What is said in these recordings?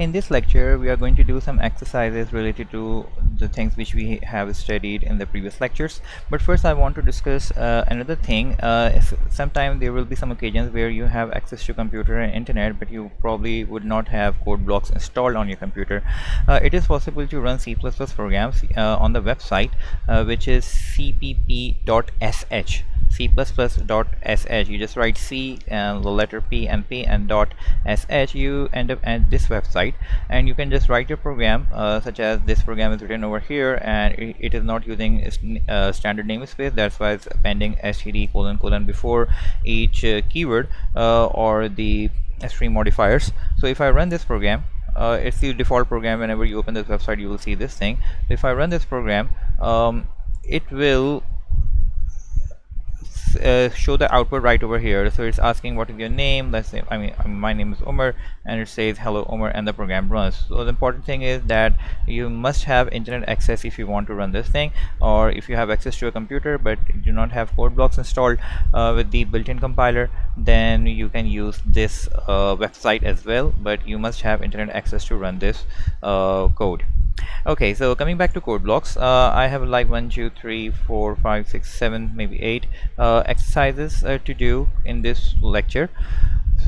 In this lecture, we are going to do some exercises related to the things which we have studied in the previous lectures. But first, I want to discuss another thing. Sometimes there will be some occasions where you have access to computer and internet, but you probably would not have code blocks installed on your computer. It is possible to run C++ programs on the website, which is cpp.sh. c++.sh. You just write C and the letter P and P and .sh. You end up at this website, and you can just write your program, such as this program is written over here, and it is not using standard namespace. That's why it's appending std : before each keyword or the string modifiers. So if I run this program, it's the default program. Whenever you open this website, you will see this thing. So if I run this program, it will show the output right over here. So it's asking what is your name. Let's say my name is Umar, and it says hello Umar, and the program runs. So the important thing is that you must have internet access if you want to run this thing, or if you have access to a computer but do not have code blocks installed with the built-in compiler, then you can use this website as well, but you must have internet access to run this code. Okay, so coming back to code blocks, I have like 1 2 3 4 5 6 7 maybe 8 exercises to do in this lecture.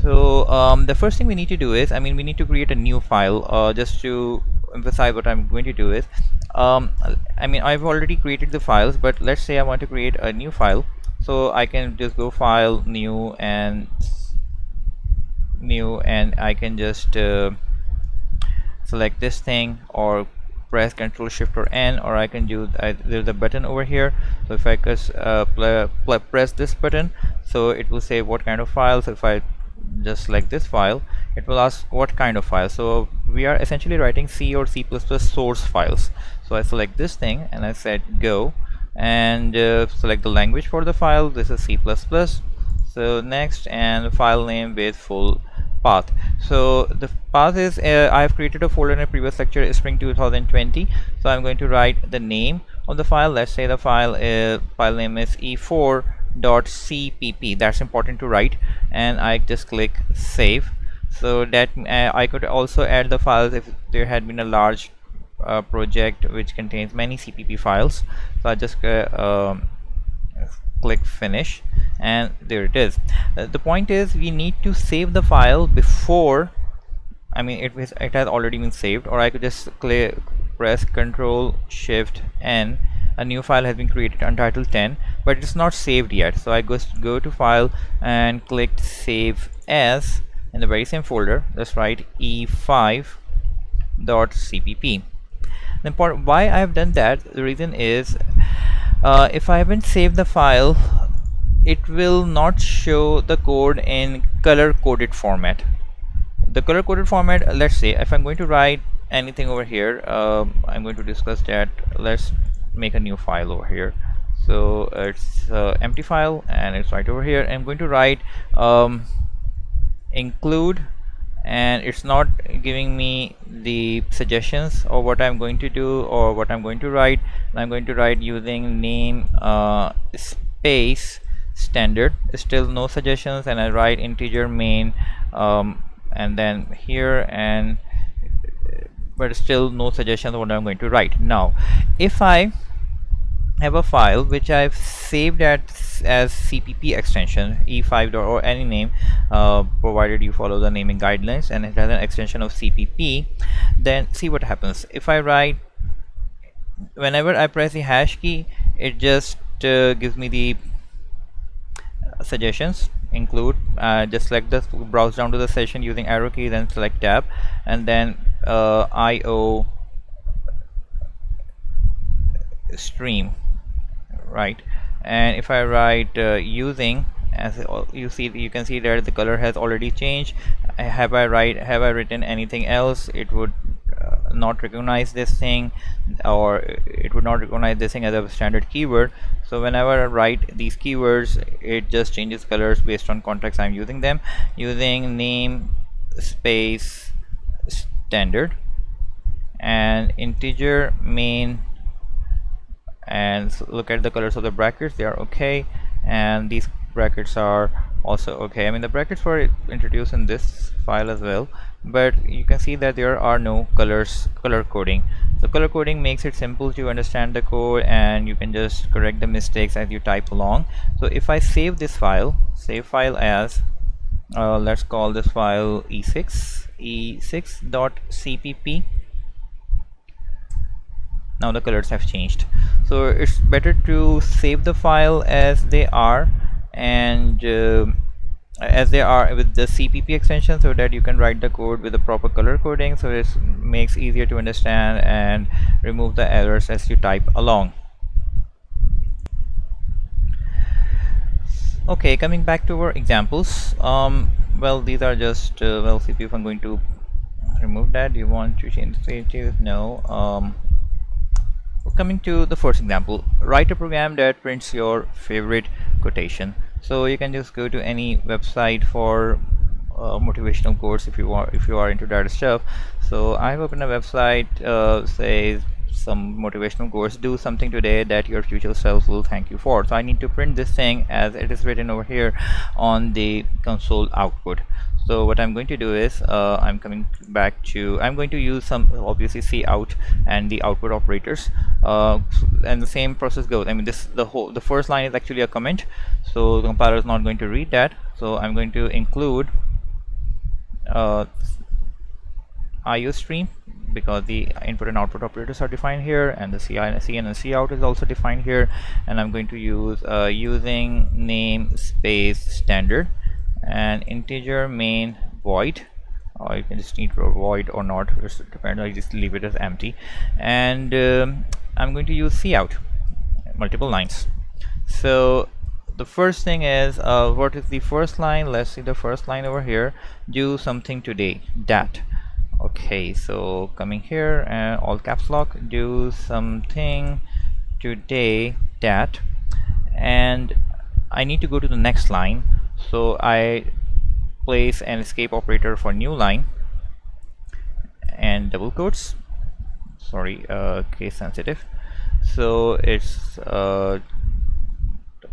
So the first thing we need to do is, we need to create a new file. Just to emphasize, what I'm going to do is, I've already created the files, but let's say I want to create a new file. So I can just go file, new, and I can just select this thing, or press Ctrl Shift or N, or I can do there's a button over here. So if I press this button, so it will say what kind of file. So if I just select this file, it will ask what kind of file. So we are essentially writing C or C++ source files. So I select this thing and I said go, and select the language for the file. This is C++. So next, and file name with full path. So the path is, I have created a folder in a previous lecture, spring 2020. So I'm going to write the name of the file. Let's say the file name is e4.cpp. that's important to write, and I just click save. So that I could also add the files if there had been a large project which contains many cpp files. So I just click finish, and there it is. The point is, we need to save the file before, it has already been saved, or I could just press Ctrl Shift N. A new file has been created, Untitled 10, but it's not saved yet. So I go to file and click save as. In the very same folder, just write e5.cpp. The important why I have done that, the reason is, if I haven't saved the file, it will not show the code in color coded format. The color coded format, let's say if I'm going to write anything over here, I'm going to discuss that. Let's make a new file over here. So it's empty file, and it's right over here. I'm going to write include, and it's not giving me the suggestions or what I'm going to do or what I'm going to write. I'm going to write using name space standard. Still no suggestions, and I write integer main, and then here, and but still no suggestions what I'm going to write. Now if I have a file which I've saved as cpp extension e5 or any name, provided you follow the naming guidelines, and it has an extension of cpp, then see what happens. If I write, whenever I press the hash key, it just gives me the suggestions. Include, just select this, browse down to the session using arrow key, then select tab, and then IO stream, right? And if I write using, as you can see there the color has already changed. Have I written anything else, it would not recognize this thing, or it would not recognize this thing as a standard keyword. So whenever I write these keywords, it just changes colors based on context I'm using them, using name space standard and integer main, and look at the colors of the brackets, they are okay, and these brackets are also okay. The brackets were introduced in this file as well, but you can see that there are no color coding. So color coding makes it simple to understand the code, and you can just correct the mistakes as you type along. So if I save this file, save file as let's call this file e6.cpp. Now the colors have changed, so it's better to save the file as they are, and as they are with the cpp extension, so that you can write the code with the proper color coding, so it makes easier to understand and remove the errors as you type along. Okay, coming back to our examples, well, these are just well, cp, if I'm going to remove that, do you want to change the stages? No. Coming to the first example, write a program that prints your favorite quotation. So you can just go to any website for motivational quotes if you are into that stuff. So I've opened a website, says some motivational quotes: do something today that your future self will thank you for. So I need to print this thing as it is written over here on the console output. So what I'm going to do is I'm coming back to, I'm going to use some obviously cout and the output operators, and the same process goes. I mean, the first line is actually a comment, so the compiler is not going to read that. So I'm going to include IO stream, because the input and output operators are defined here, and the CI and CN and cout is also defined here. And I'm going to use using name space standard and integer main void, or you can just need void or not, it depends. I just leave it as empty, and I'm going to use cout multiple lines. So the first thing is, what is the first line? Let's see the first line over here: do something today that. Okay, so coming here and all caps lock, do something today that, and I need to go to the next line, so I place an escape operator for new line and double quotes, sorry, case sensitive, so it's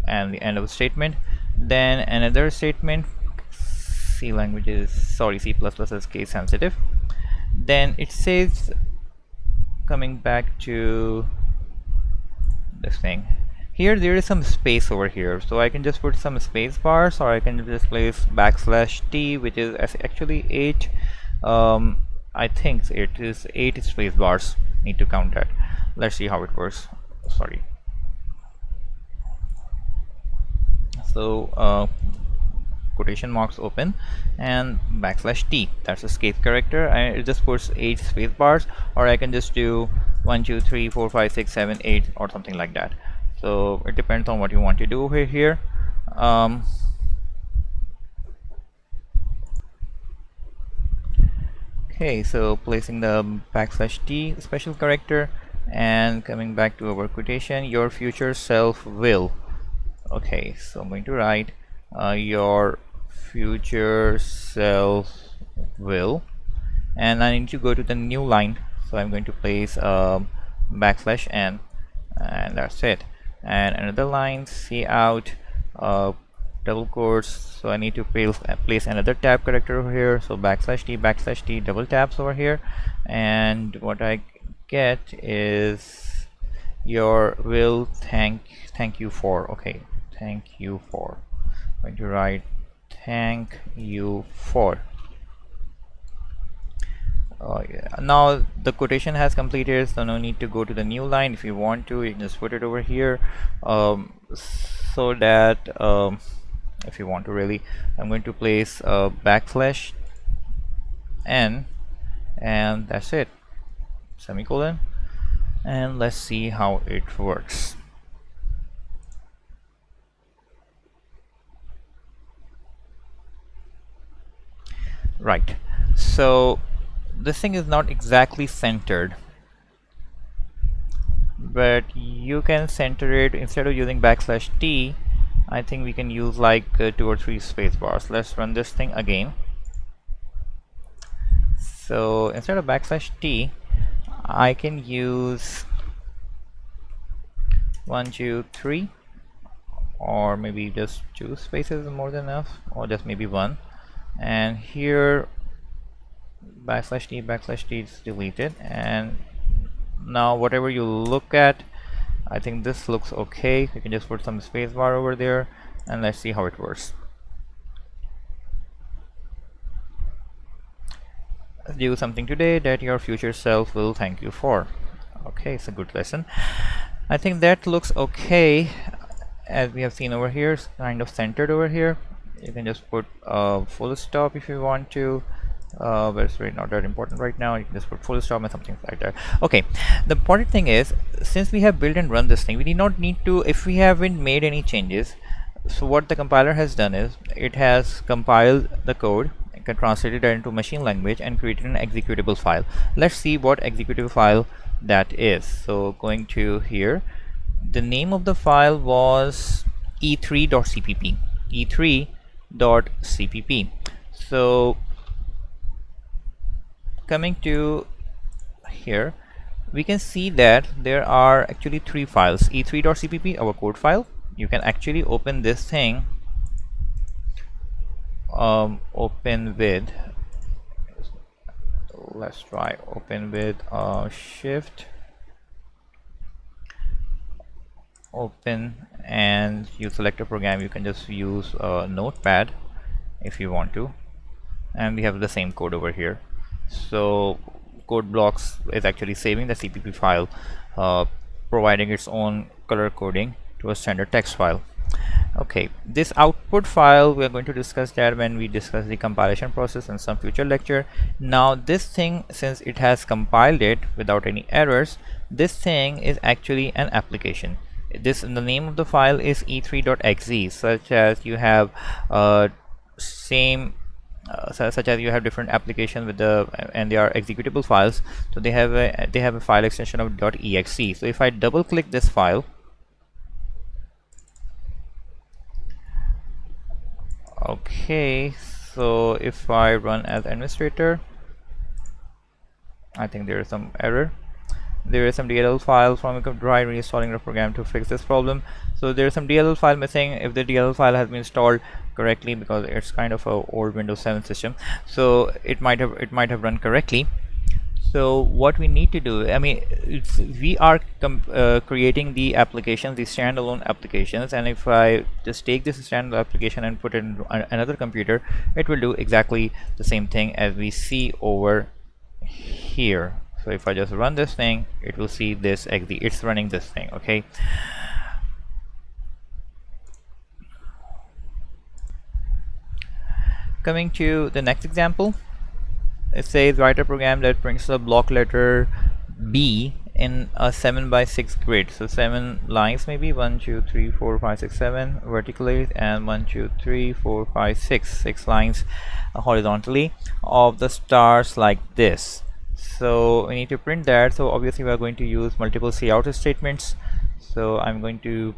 and the end of the statement, then another statement. C language is, sorry, C++ is case sensitive. Then it says, coming back to this thing here, there is some space over here, so I can just put some space bars, or I can just place \t, which is actually 8, I think it is 8 space bars. Need to count that. Let's see how it works. Sorry. So quotation marks open and \t, that's a escape character, and it just puts 8 space bars, or I can just do 1 2 3 4 5 6 7 8 or something like that. So it depends on what you want to do over here. Okay, so placing the \t special character, and coming back to our quotation, your future self will. Okay, so I'm going to write your future self will, and I need to go to the new line, so I'm going to place \n, and that's it. And another line, cout double quotes, so I need to place another tab character over here, so \t double taps over here, and what I get is your will thank you for. Okay, thank you for. I'm going to write thank you for. Yeah. Now the quotation has completed, so no need to go to the new line. If you want to, you can just put it over here, so that if you want to really, I'm going to place \n, and that's it, semicolon, and let's see how it works. Right, so this thing is not exactly centered, but you can center it. Instead of using \t, I think we can use like 2 or 3 space bars. Let's run this thing again. So instead of \t, I can use 1 2 3, or maybe just 2 spaces is more than enough, or just maybe 1. And here /t is deleted, and now whatever you look at, I think this looks okay. You can just put some space bar over there, and let's see how it works. Do something today that your future self will thank you for. Okay, it's a good lesson. I think that looks okay. As we have seen over here, it's kind of centered over here. You can just put a full stop if you want to, but it's really not that important right now. You can just put full stop and something like that. Okay, the important thing is, since we have built and run this thing, we do not need to, if we haven't made any changes. So what the compiler has done is, it has compiled the code, it can translate it into machine language and created an executable file. Let's see what executable file that is. So going to here, the name of the file was e3.cpp, e3.cpp. So coming to here, we can see that there are actually three files. e3.cpp, our code file. You can actually open this thing, open with, let's try open with shift, open, and you select a program. You can just use notepad if you want to, and we have the same code over here. So code blocks is actually saving the cpp file, providing its own color coding to a standard text file. Okay, this output file, we are going to discuss that when we discuss the compilation process in some future lecture. Now this thing, since it has compiled it without any errors, this thing is actually an application. The name of the file is e3.exe, such as you have such as you have different applications with the, and they are executable files. So they have a file extension of .exe. So if I double click this file, okay, so if I run as administrator, I think there is some error. There is some DLL file from a drive, reinstalling the program to fix this problem. So there is some DLL file missing. If the DLL file has been installed correctly, because it's kind of a old Windows 7 system, so it might have run correctly. So what we need to do, I mean, we are creating the applications, the standalone applications, and if I just take this standalone application and put it in another computer, it will do exactly the same thing as we see over here. So if I just run this thing, it will see this it's running this thing. Okay, coming to the next example, it says write a program that prints the block letter B in a 7x6 grid. So 7 lines, maybe 1 2 3 4 5 6 7 vertically, and 1 2 3 4 5 6 lines horizontally of the stars like this. So we need to print that. So obviously we are going to use multiple cout statements. So I'm going to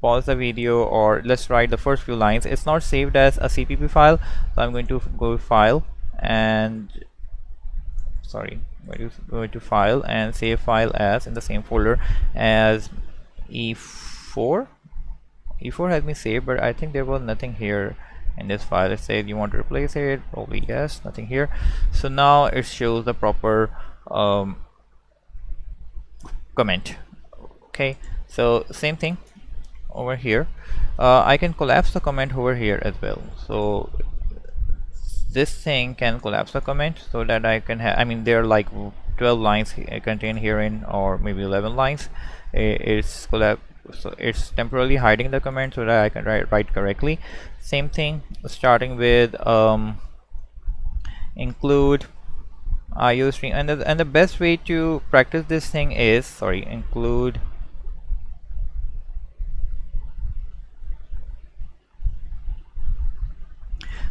pause the video, or let's write the first few lines. It's not saved as a cpp file, so I'm going to go file and go to file and save file as in the same folder as e4. E4 has been saved, but I think there was nothing here in this file. It says you want to replace it, probably yes, nothing here. So now it shows the proper comment. Okay, so same thing over here. I can collapse the comment over here as well. So this thing can collapse the comment so that I can have, I mean, there are like 12 lines contained herein, or maybe 11 lines. It's collapsed, so it's temporarily hiding the comment so that I can write correctly. Same thing, starting with include IO string, and the best way to practice this thing is, include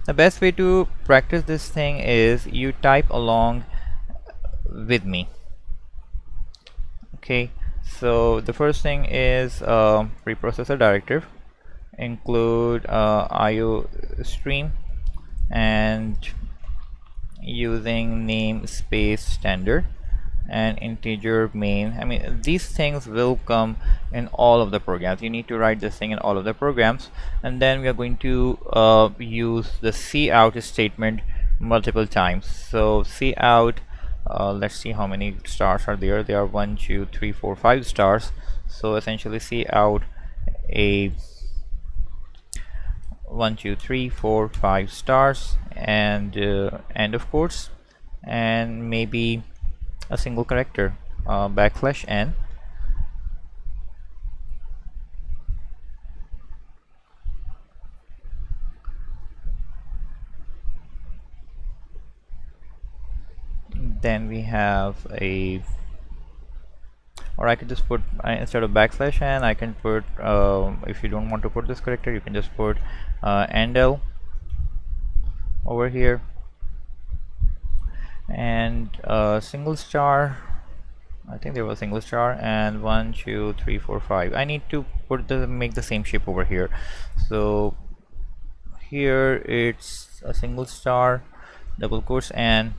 the best way to practice this thing is you type along with me. Okay, so the first thing is preprocessor directive, include IO stream, and using namespace standard and integer main. I mean, these things will come in all of the programs. You need to write this thing in all of the programs, and then we are going to use the cout statement multiple times. So cout, let's see how many stars are there. There are 1 2 3 4 5 stars. So essentially cout a 1 2 3 4 5 stars, and of course, and maybe a single character, backslash n. Then we have a, or I could just put, instead of backslash n, I can put, if you don't want to put this character, you can just put and l over here, and single star. I think there was a single star, and 1 2 3 4 5. I need to put the, make the same shape over here. So here it's a single star, double quotes, and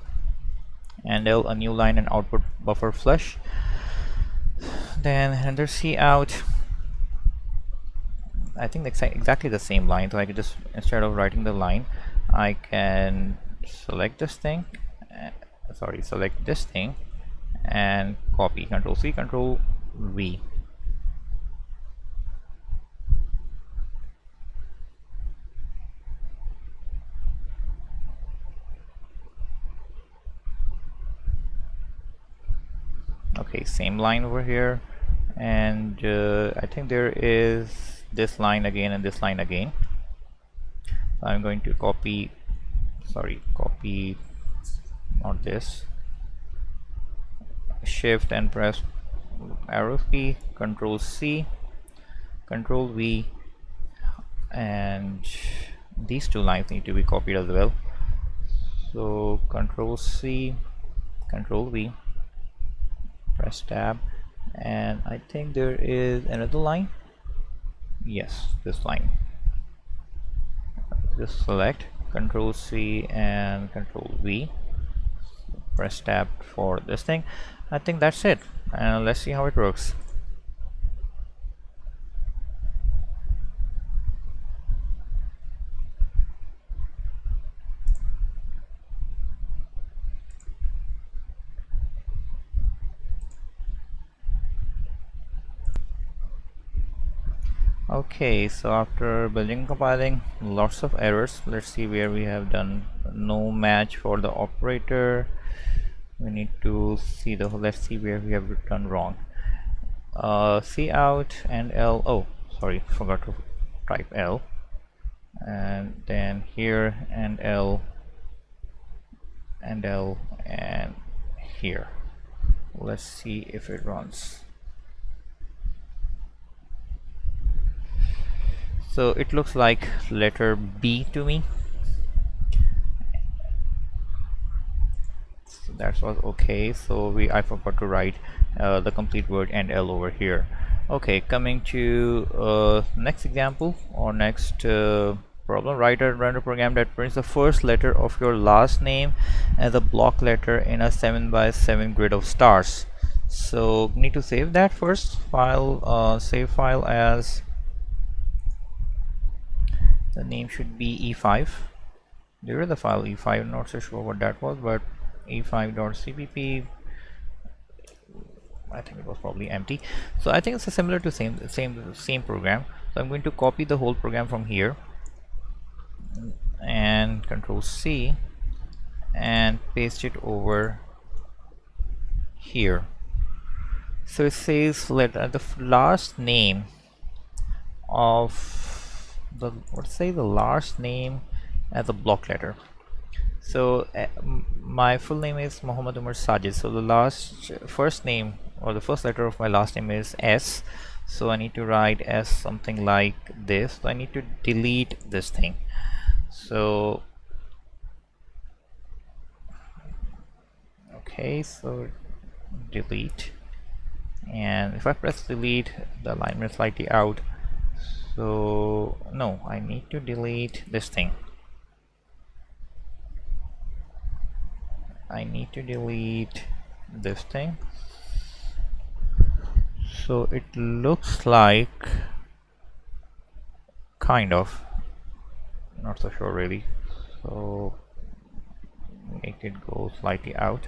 l, a new line, and output buffer flush. Then enter cout. I think exactly the same line, so I could just, instead of writing the line, I can select this thing, select this thing, and copy, Control C, Control V. Okay, same line over here, and I think there is this line again and this line again. So I'm going to copy, not this, shift and press arrow key, Control C, Control V, and these two lines need to be copied as well. So Control C, Control V, press tab, and I think there is another line. Yes, this line. Just select Control C and Control V, press tab for this thing. I think that's it, and let's see how it works. Okay, so after building and compiling, lots of errors. Let's see where we have done no match for the operator. We need to see the, let's see where we have done wrong. Cout and l, oh sorry, forgot to type l, and then here and l, and l, and here. Let's see if it runs. So it looks like letter B to me. So that was okay. So I forgot to write the complete word and l over here. Okay, coming to next example, or next problem. Write a program that prints the first letter of your last name as a block letter in a 7 by 7 grid of stars. So need to save that first. File, save file as, the name should be E5. There is the file E5, not so sure what that was, but E5.cpp, I think it was probably empty. So I think it's similar to same program. So I'm going to copy the whole program from here, and Control C, and paste it over here. So it says let the last name of the, let's say the last name as a block letter. So my full name is Muhammad Umar Sajid. So the first name, or the first letter of my last name is S. So I need to write S something like this. So I need to delete this thing. So okay, so delete, and if I press delete, the alignment is slightly out. So no, I need to delete this thing. I need to delete this thing. So it looks like, kind of, not so sure really. So make it go slightly out,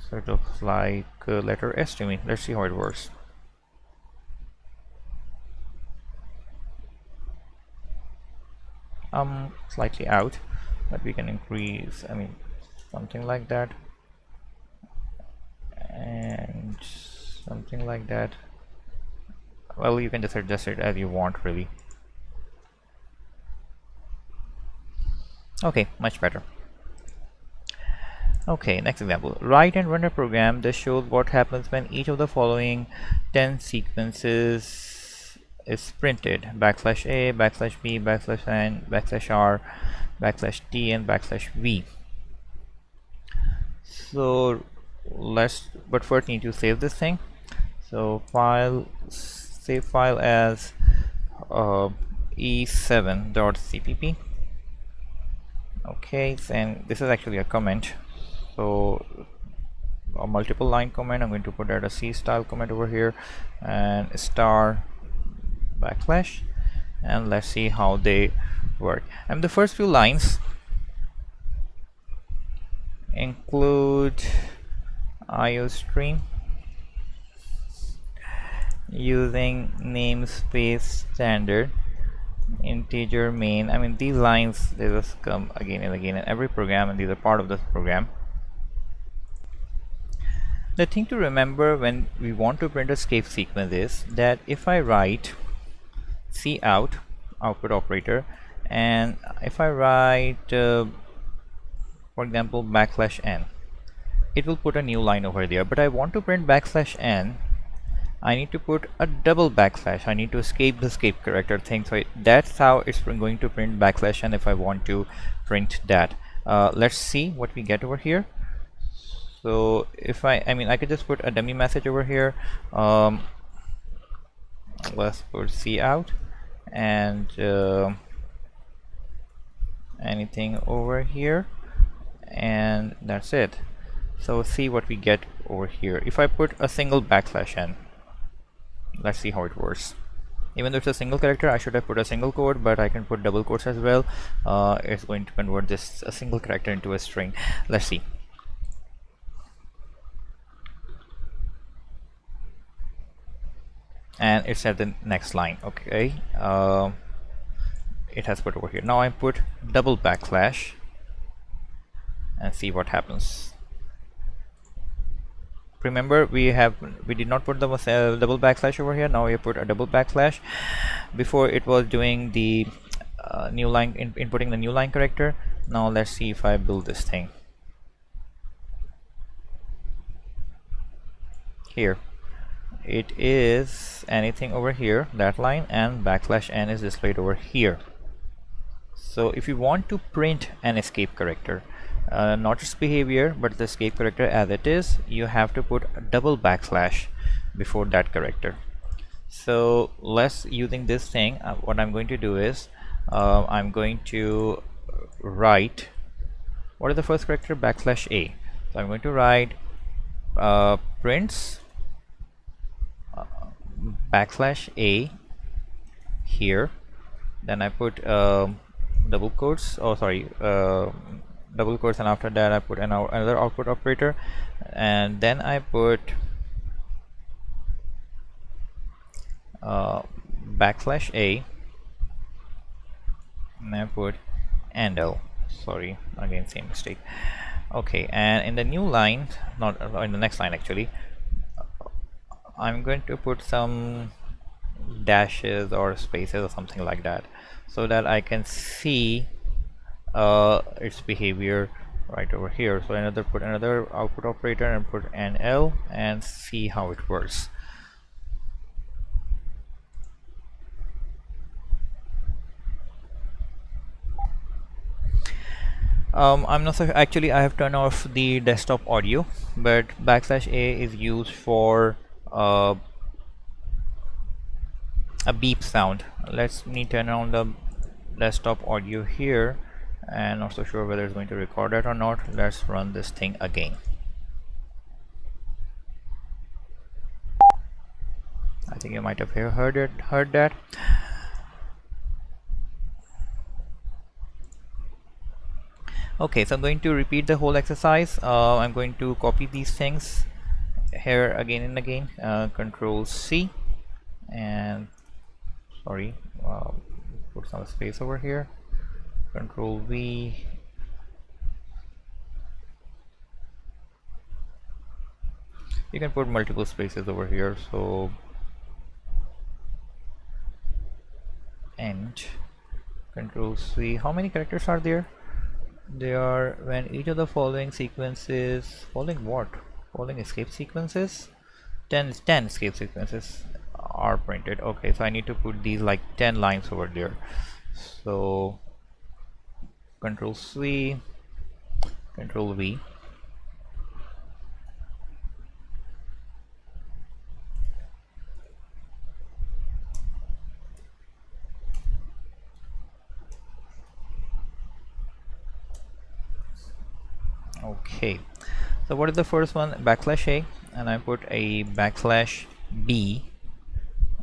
so it looks like letter S to me. Let's see how it works. Slightly out, but we can increase, I mean, something like that, and something like that. Well, you can just adjust it as you want, really. Okay, much better. Okay, next example. Write and run a program that shows what happens when each of the following 10 sequences is printed: backslash a, backslash b, backslash n, backslash r, backslash t, and backslash v. So but first need to save this thing. So save file as e7.cpp. Okay, and this is actually a comment, so a multiple line comment. I'm going to put that a C style comment over here, and star backslash, and let's see how they work. And the first few lines include IO stream using namespace standard integer main. I mean, these lines, they just come again and again in every program, and these are part of this program. The thing to remember when we want to print a escape sequence is that if I write cout, output operator, and if I write for example backslash n, it will put a new line over there. But I want to print backslash n, I need to put a double backslash. I need to escape the escape character thing. So that's how it's going to print backslash n if I want to print that. Let's see what we get over here. So if I mean, I could just put a dummy message over here. Let's put cout and anything over here, and that's it. So see what we get over here. If I put a single backslash n, let's see how it works. Even though it's a single character, I should have put a single quote, but I can put double quotes as well. It's going to convert this a single character into a string. Let's see. And it's at the next line. Okay, it has put over here. Now I put double backslash and see what happens. Remember, we did not put the double backslash over here. Now we put a double backslash. Before it was doing the new line, inputting the new line character. Now let's see if I build this thing here. It is anything over here, that line, and backslash n is displayed over here. So if you want to print an escape character, not its behavior but the escape character as it is, you have to put a double backslash before that character. So let's using this thing, what I'm going to do is I'm going to write, what is the first character? Backslash a. So I'm going to write prints backslash a here, then I put double quotes, double quotes, and after that I put another output operator, and then I put backslash a, and I put handle. Sorry, again same mistake. Okay, and in the new line, not in the next line actually, I'm going to put some dashes or spaces or something like that, so that I can see its behavior right over here. So put another output operator and put an L and see how it works. I'm not sure, actually I have turned off the desktop audio, but backslash a is used for a beep sound. Let me turn on the desktop audio here, and not so sure whether it's going to record that or not. Let's run this thing again. I think you might have heard that. Okay, so I'm going to repeat the whole exercise. I'm going to copy these things here again and again. Control C, and sorry, put some space over here. Control V. You can put multiple spaces over here. So and Control C. How many characters are there? They are when each of the following sequences, following what? Following escape sequences? 10 escape sequences are printed. Okay, so I need to put these like 10 lines over there. So Control C, Control V. Okay, so what is the first one? Backslash A, and I put a backslash B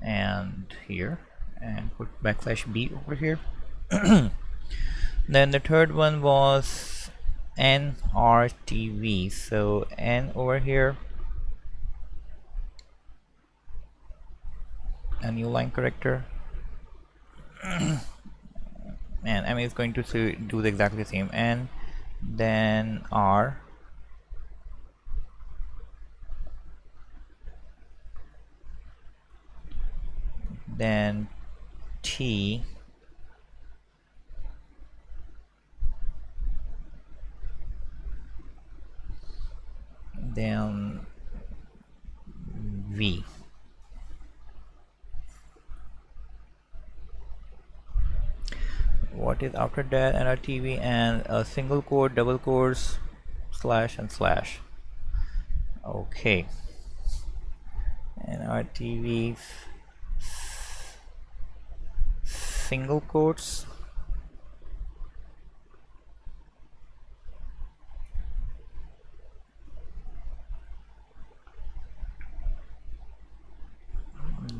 and here, and put backslash B over here. Then the third one was NRTV, so N over here, a new line corrector, and I mean it's going to do exactly the same. And then R, then T, then V. What is after that? NRTV and a single quote, double quotes, slash and slash. Okay, NRTV, single quotes,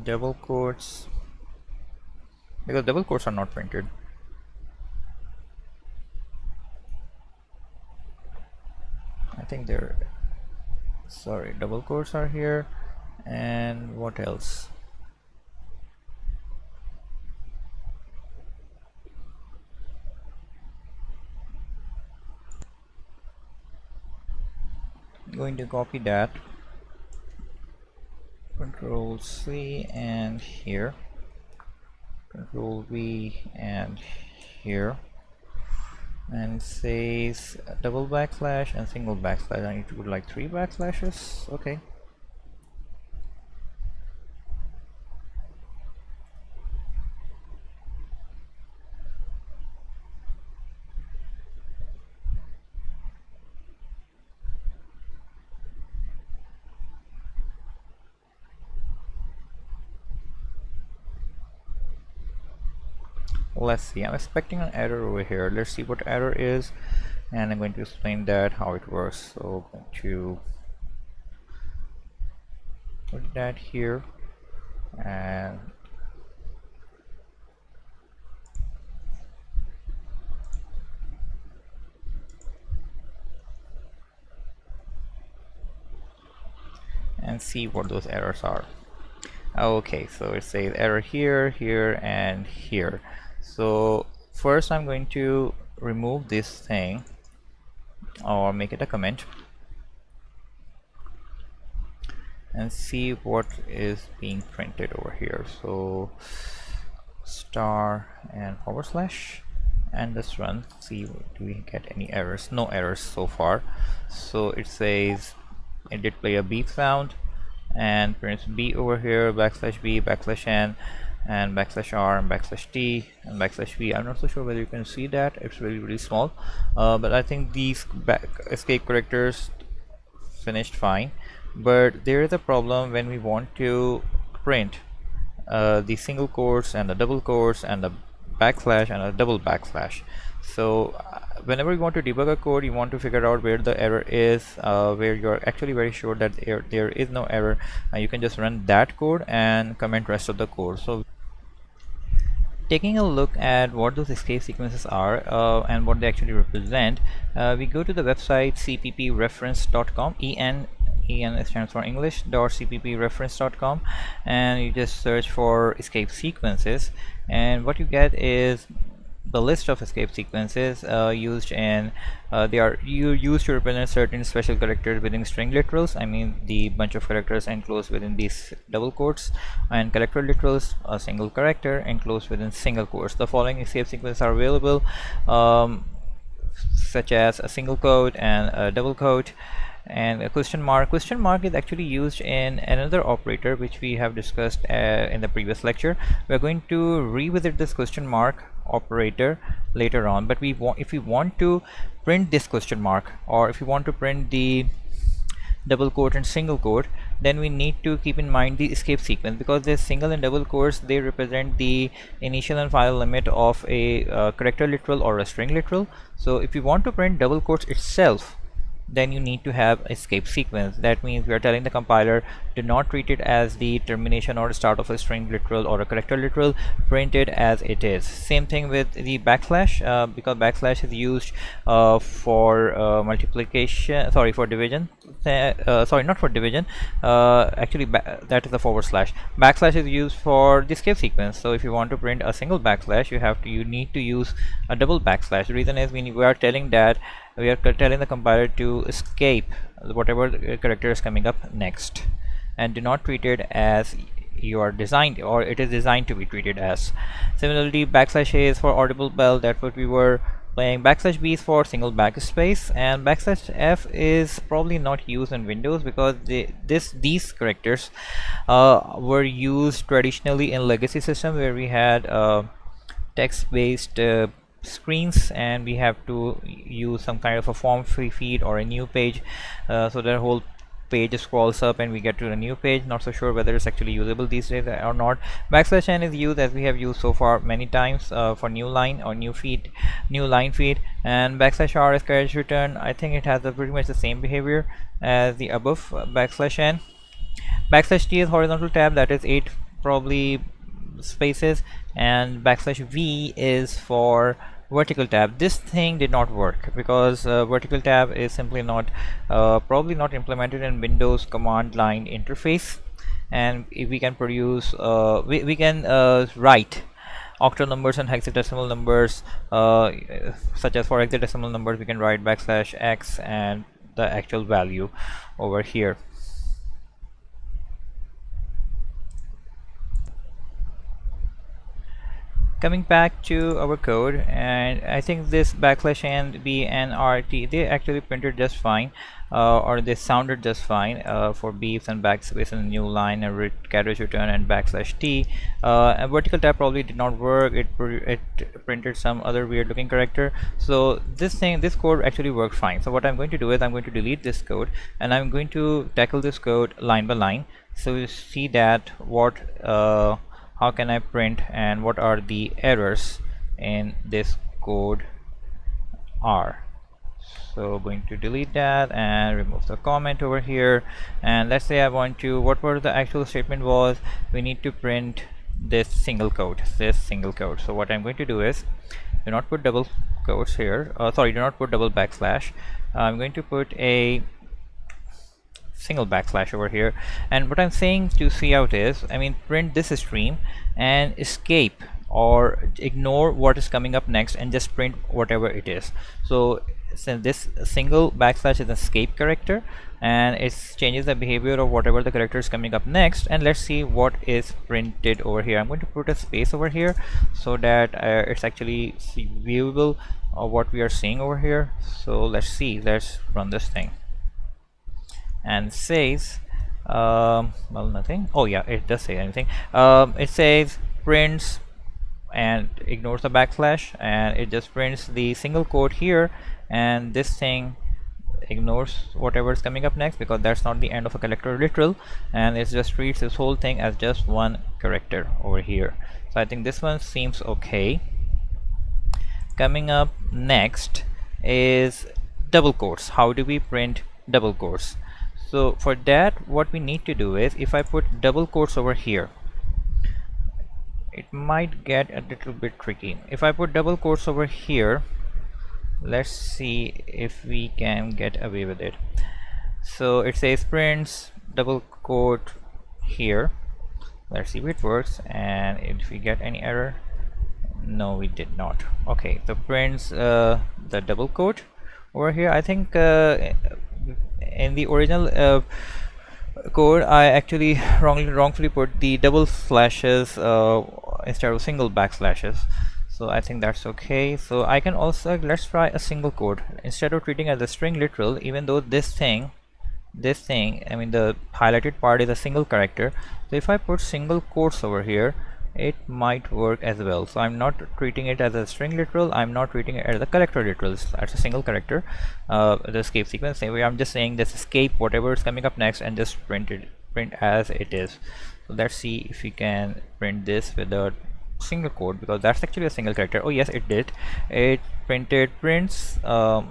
double quotes, because double quotes are not printed. I think they're, sorry, double quotes are here. And what else? I'm going to copy that. Control C and here. Control V and here. And it says double backslash and single backslash. I need to put like 3 backslashes. Okay. Let's see, I'm expecting an error over here. Let's see what error is, and I'm going to explain that how it works. So I'm going to put that here, and see what those errors are. Okay, so it says error here, here, and here. So first I'm going to remove this thing or make it a comment and see what is being printed over here. So star and forward slash, and let's run, see do we get any errors. No errors so far. So it says it did play a beep sound and prints B over here, backslash B, backslash N, and backslash R, and backslash T, and backslash V. I'm not so sure whether you can see that. It's really small, but I think these escape characters finished fine. But there is a problem when we want to print the single quotes and the double quotes and the backslash and a double backslash. So whenever you want to debug a code, you want to figure out where the error is, where you're actually very sure that there is no error, you can just run that code and comment rest of the code. So taking a look at what those escape sequences are and what they actually represent, we go to the website cpp.reference.com. EN stands for English, .cpp.reference.com, and you just search for escape sequences, and what you get is the list of escape sequences used in they are used to represent certain special characters within string literals. I mean the bunch of characters enclosed within these double quotes, and character literals, a single character enclosed within single quotes. The following escape sequences are available, such as a single quote and a double quote and a question mark. Question mark is actually used in another operator which we have discussed in the previous lecture. We are going to revisit this question mark operator later on, but if we want to print this question mark, or if you want to print the double quote and single quote, then we need to keep in mind the escape sequence, because the single and double quotes, they represent the initial and final limit of a character literal or a string literal. So if you want to print double quotes itself, then you need to have escape sequence. That means we are telling the compiler, do not treat it as the termination or start of a string literal or a character literal, print it as it is. Same thing with the backslash, because backslash is used for multiplication, sorry, for division, sorry, not for division, actually that is the forward slash. Backslash is used for the escape sequence. So if you want to print a single backslash, you need to use a double backslash. The reason is we are telling the compiler to escape whatever character is coming up next, and do not treat it as you are designed, or it is designed to be treated as. Similarly, backslash A is for audible bell, that's what we were playing. Backslash B is for single backspace, and backslash F is probably not used in Windows, because these characters were used traditionally in legacy system where we had text-based screens, and we have to use some kind of a form feed or a new page, so the whole page scrolls up and we get to a new page. Not so sure whether it's actually usable these days or not. Backslash n is used, as we have used so far many times, for new line or new line feed. And backslash r is carriage return. I think it has pretty much the same behavior as the above backslash n. Backslash t is horizontal tab, that is 8 probably spaces, and backslash v is for vertical tab. This thing did not work because vertical tab is simply not probably not implemented in Windows command line interface, and if we can produce we can write octal numbers and hexadecimal numbers, such as for hexadecimal numbers we can write backslash x and the actual value over here. Coming back to our code, and I think this backslash n, b, and rt, they actually printed just fine, or they sounded just fine for beeps and backspace and new line and carriage return and backslash t. A vertical tab probably did not work. It printed some other weird looking character. So this code actually worked fine. So what I'm going to do is I'm going to delete this code, and I'm going to tackle this code line by line, so you see that what how can I print and what are the errors in this code are. So going to delete that and remove the comment over here, and let's say I want to, what were the actual statement was, we need to print this single quote. So what I'm going to do is, do not put double quotes here, sorry, do not put double backslash. I'm going to put a single backslash over here, and what I'm saying to see out is, I mean, print this stream and escape or ignore what is coming up next and just print whatever it is. So since this single backslash is an escape character, and it changes the behavior of whatever the character is coming up next, and let's see what is printed over here. I'm going to put a space over here so that it's actually viewable of what we are seeing over here. So let's run this thing, and says well, nothing. Oh yeah, it does say anything. It says prints and ignores the backslash, and it just prints the single quote here, and this thing ignores whatever is coming up next because that's not the end of a character literal, and it just treats this whole thing as just one character over here. So I think this one seems okay. Coming up next is double quotes. How do we print double quotes? So for that, what we need to do is, if I put double quotes over here, it might get a little bit tricky. If I put double quotes over here, let's see if we can get away with it. So it says prints double quote here. Let's see if it works, and if we get any error. No, we did not. Okay, so prints the double quote over here. I think in the original code I actually wrongfully put the double slashes instead of single backslashes, so I think that's okay. So I can also, let's try a single quote instead of treating as a string literal, even though this thing, I mean the highlighted part is a single character. So if I put single quotes over here, it might work as well. So I'm not treating it as a string literal, I'm not treating it as a character literal, as a single character, the escape sequence. Same way, I'm just saying this escape whatever is coming up next and just print as it is. So let's see if we can print this with a single quote, because that's actually a single character. Oh yes, it did. It prints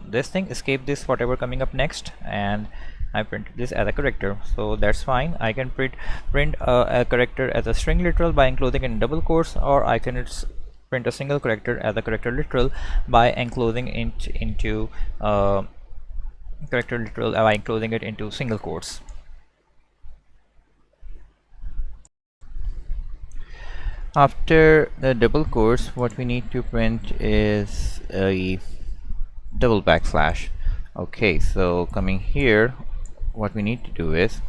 this thing, escape this whatever coming up next, and I printed this as a character, so that's fine. I can print a character as a string literal by enclosing it in double quotes, or I can print a single character as a character literal by enclosing it into character literal by enclosing it into single quotes. After the double quotes, what we need to print is a double backslash. Okay, so coming here, what we need to do is,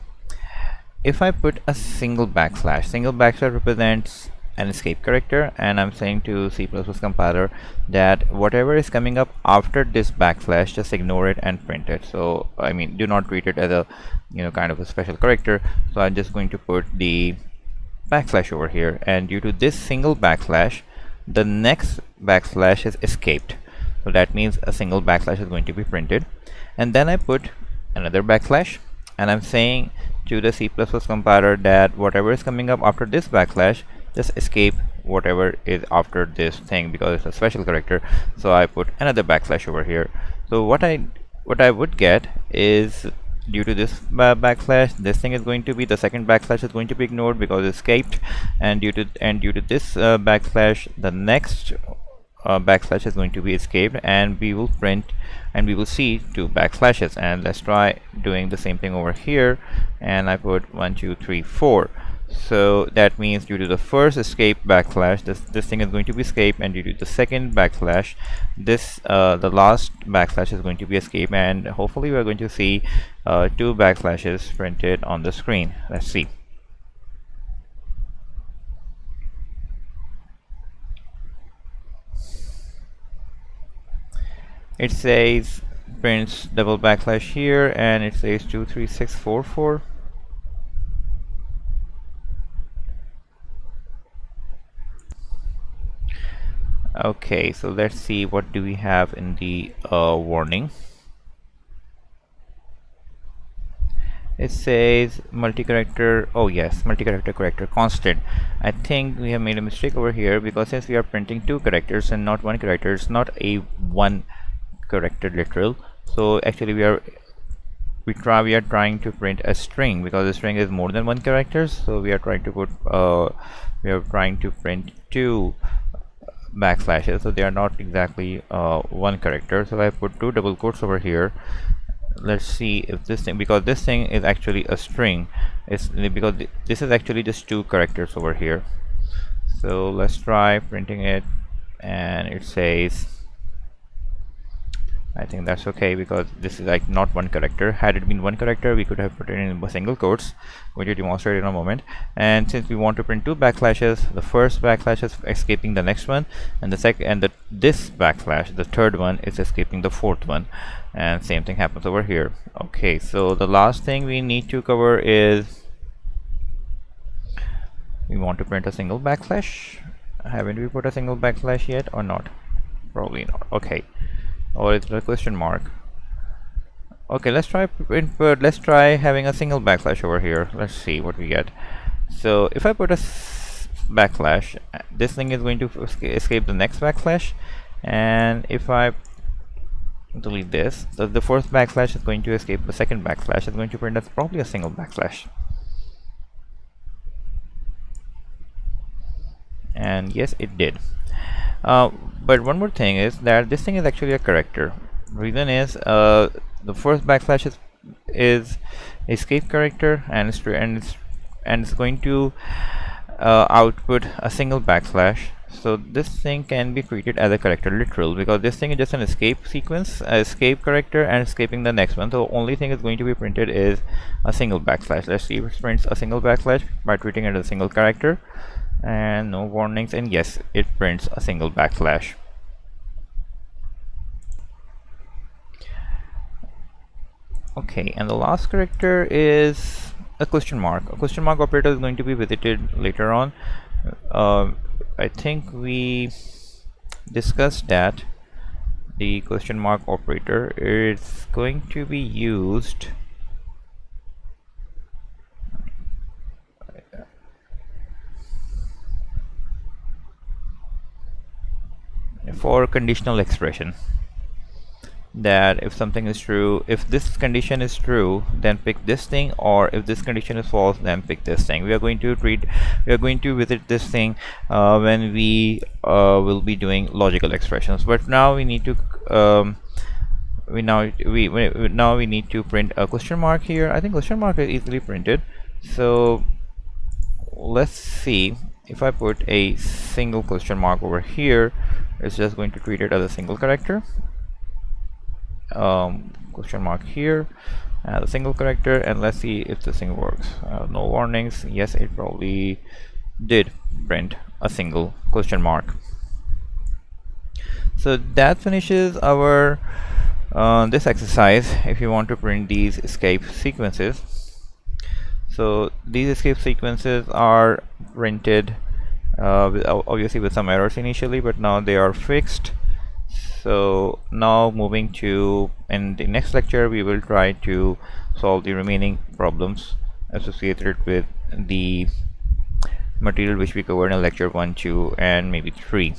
if I put a single backslash represents an escape character, and I'm saying to C++ compiler that whatever is coming up after this backslash, just ignore it and print it. So I mean, do not treat it as a kind of a special character. So I'm just going to put the backslash over here, and due to this single backslash, the next backslash is escaped. So that means a single backslash is going to be printed, and then I put another backslash, and I'm saying to the C++ compiler that whatever is coming up after this backslash, just escape whatever is after this thing, because it's a special character. So I put another backslash over here. So what I would get is, due to this backslash, this thing is going to be, the second backslash is going to be ignored because it escaped, and due to this backslash, the next backslash is going to be escaped, and we will print and we will see two backslashes. And let's try doing the same thing over here, and I put 1 2 3 4. So that means due to the first escape backslash, this thing is going to be escape, and due to the second backslash, this the last backslash is going to be escape, and hopefully we are going to see two backslashes printed on the screen. Let's see. It says prints double backslash here, and it says 23644. Okay, so let's see what do we have in the warning. It says multi-character, oh yes, multi-character character constant. I think we have made a mistake over here, because since we are printing two characters and not one character, it's not a one character literal. So actually we are trying to print a string, because the string is more than one character. So we are trying to put print two backslashes, so they are not exactly one character. So I put two double quotes over here. Let's see if this thing, because this thing is actually a string, it's because this is actually just two characters over here. So let's try printing it, and it says, I think that's okay, because this is like not one character. Had it been one character, we could have put it in single quotes, which will demonstrate in a moment. And since we want to print two backslashes, the first backslash is escaping the next one, and this backslash, the third one, is escaping the fourth one, and same thing happens over here. Okay, so the last thing we need to cover is, we want to print a single backslash. Haven't we put a single backslash yet, or not? Probably not. Okay. Or it's a question mark. Okay, let's try having a single backslash over here. Let's see what we get. So if I put a backslash, this thing is going to escape the next backslash, and if I delete this, so the first backslash is going to escape the second backslash. It's going to print as probably a single backslash. and yes, it did. uh, but one more thing is that this thing is actually a character. Reason is the first backslash is escape character, and it's going to output a single backslash. So this thing can be treated as a character literal, because this thing is just an escape sequence, escape character, and escaping the next one. So only thing is going to be printed is a single backslash. Let's see if it prints a single backslash by treating it as a single character, and no warnings, and yes, it prints a single backslash. Okay, and the last character is a question mark. A question mark operator is going to be visited later on. I think we discussed that the question mark operator is going to be used for conditional expression. That if something is true, if this condition is true, then pick this thing, or if this condition is false, then pick this thing. We are going to visit this thing when we will be doing logical expressions. But now we need to now we need to print a question mark here. I think question mark is easily printed. So let's see, if I put a single question mark over here, it's just going to treat it as a single character. Question mark here, a single character, and let's see if this thing works. No warnings. Yes, it probably did print a single question mark. So that finishes our this exercise. If you want to print these escape sequences, so these escape sequences are printed obviously with some errors initially, but now they are fixed. So now moving to, in the next lecture, we will try to solve the remaining problems associated with the material which we covered in lecture 1, 2, and maybe 3.